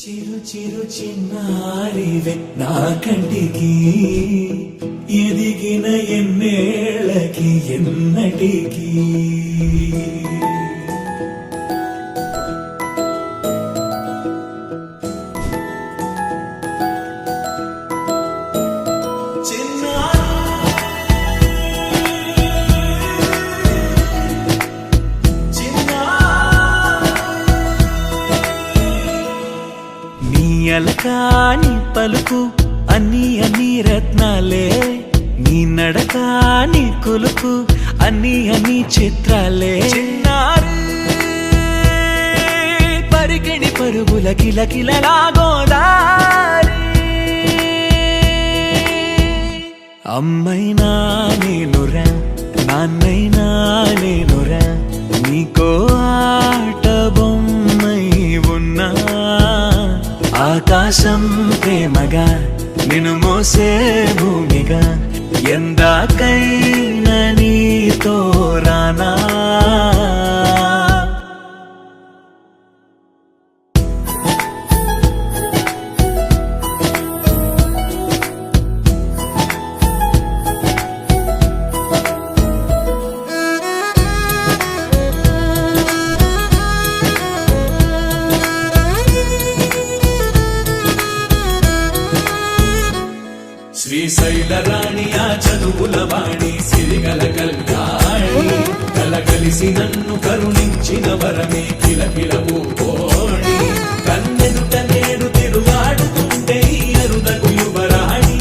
చిరు చిరు చిన్నారివే నా కంటికి ఎదిగిన ఎన్నేళ్ళకి ఎన్నటికి అలకాని పలుకు అన్ని అన్ని రత్నాలే నీ నడక నీ కొలుకు అన్ని అన్ని చిత్రాలే చిన్నారు పరికిణి పరుగుల కిలకిలలా గోదారి అమ్మైనా నేనురా నాన్నైనా నేనురా నీకో ఆట బొమ్మై ఉన్నా ఆకాశం ప్రేమగా నిన్ను మోసే భూమిగా ఎందాకైనా నీతో రానా శ్రీశైల రాణి ఆ చదువుల వాణి సిరిగల కళ్యాణి కలగలిసి నన్ను కరుణించిన వరమే కిలకిలవు కోణి కన్నెదుట నేడు తిరుగాడుతుంటే అరుదకు యువరాణి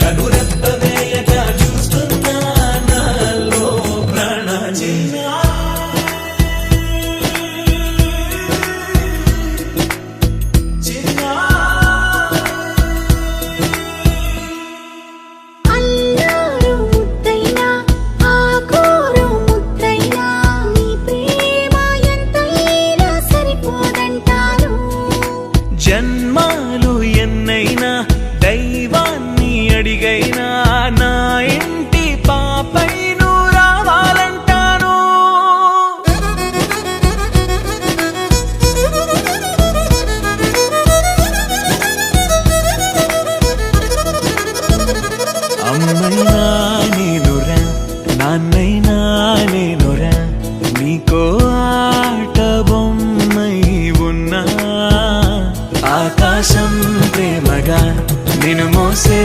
కనురెప్ప వేయక చూస్తున్నా నాలో ప్రాణ జన్మాలు ఎన్నైనా దైవాన్ని అడిగైనా నా ఇంటి పాపై నువ్వు రావాలంటాను అమ్మైనా నేనురా నాన్నైనా నేనురా నీకో ఆట బొమ్మై ఉన్నా ఆకాశం ప్రేమగా నిన్ను మోసే